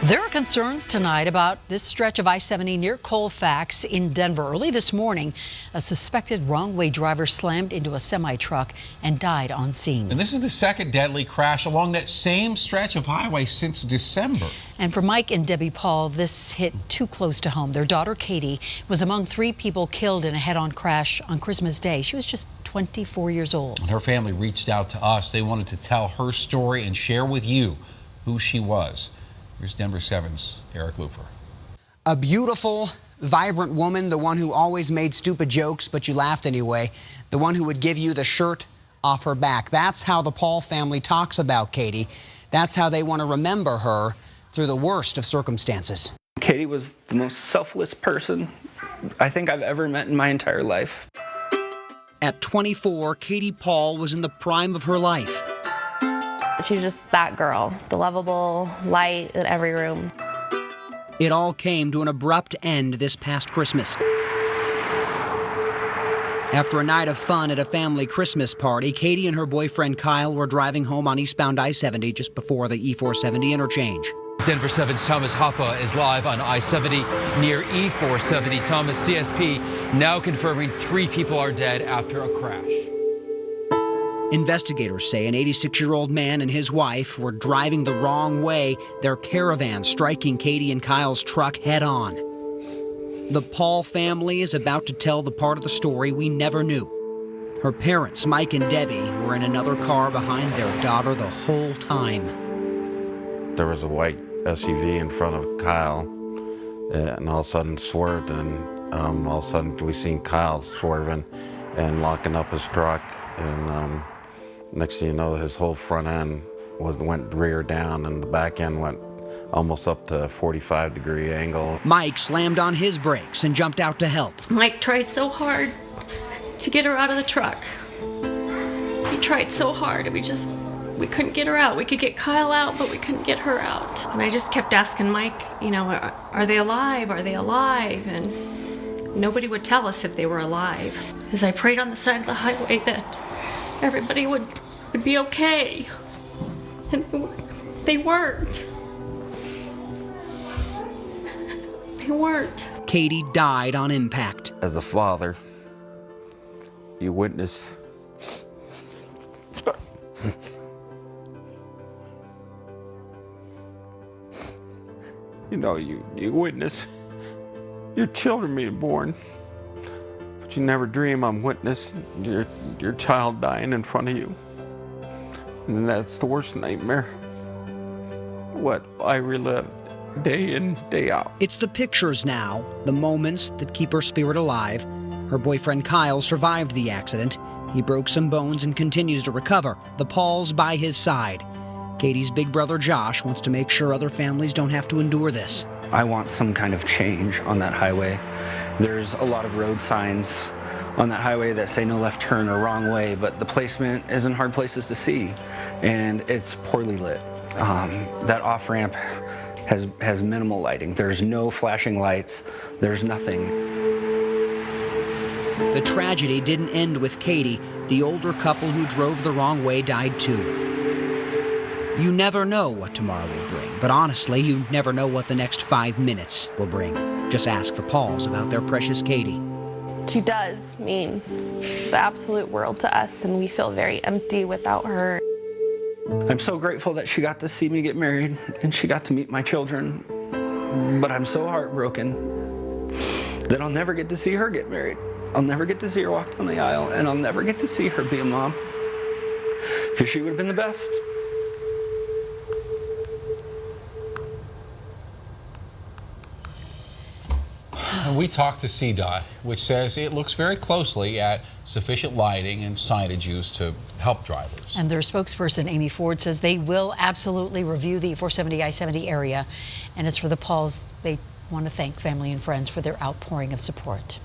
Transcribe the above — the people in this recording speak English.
There are concerns tonight about this stretch of I-70 near Colfax in Denver. Early this morning, a suspected wrong-way driver slammed into a semi-truck and died on scene. And this is the second deadly crash along that same stretch of highway since December. And for Mike and Debbie Paul, this hit too close to home. Their daughter, Katie, was among 3 people killed in a head-on crash on Christmas Day. She was just 24 years old. And her family reached out to us. They wanted to tell her story and share with you who she was. Here's Denver 7's Eric Lufer. A beautiful, vibrant woman, the one who always made stupid jokes, but you laughed anyway. The one who would give you the shirt off her back. That's how the Paul family talks about Katie. That's how they want to remember her through the worst of circumstances. Katie was the most selfless person I think I've ever met in my entire life. At 24, Katie Paul was in the prime of her life. She was just that girl, the lovable light in every room. It all came to an abrupt end this past Christmas. After a night of fun at a family Christmas party, Katie and her boyfriend Kyle were driving home on eastbound I-70 just before the E-470 interchange. Denver 7's Thomas Hoppa is live on I-70 near E-470. Thomas, CSP now confirming 3 people are dead after a crash. Investigators say an 86-year-old man and his wife were driving the wrong way, their caravan striking Katie and Kyle's truck head-on. The Paul family is about to tell the part of the story we never knew. Her parents, Mike and Debbie, were in another car behind their daughter the whole time. There was a white SUV in front of Kyle, and all of a sudden swerved, and all of a sudden we seen Kyle swerving and locking up his truck, and next thing you know, his whole front end went rear down, and the back end went almost up to a 45-degree angle. Mike slammed on his brakes and jumped out to help. Mike tried so hard to get her out of the truck. He tried so hard, we couldn't get her out. We could get Kyle out, but we couldn't get her out. And I just kept asking Mike, you know, are they alive? Are they alive? And nobody would tell us if they were alive. As I prayed on the side of the highway that everybody would be okay. And they weren't. They weren't. Katie died on impact. As a father, you witness you witness your children being born, but you never dream on witness your child dying in front of you. And that's the worst nightmare, what I relive day in, day out. It's the pictures now, the moments that keep her spirit alive. Her boyfriend Kyle survived the accident. He broke some bones and continues to recover. The Pauls by his side. Katie's big brother Josh wants to make sure other families don't have to endure this. I want some kind of change on that highway. There's a lot of road signs on that highway that say no left turn or wrong way, but the placement is in hard places to see, and it's poorly lit. That off-ramp has minimal lighting. There's no flashing lights. There's nothing. The tragedy didn't end with Katie. The older couple who drove the wrong way died too. You never know what tomorrow will bring, but honestly, you never know what the next 5 minutes will bring. Just ask the Pauls about their precious Katie. She does mean the absolute world to us, and we feel very empty without her. I'm so grateful that she got to see me get married and she got to meet my children, but I'm so heartbroken that I'll never get to see her get married. I'll never get to see her walk down the aisle, and I'll never get to see her be a mom, because she would have been the best. And we talked to CDOT, which says it looks very closely at sufficient lighting and signage used to help drivers. And their spokesperson, Amy Ford, says they will absolutely review the 470 I-70 area. And as for the Pauls, they want to thank family and friends for their outpouring of support.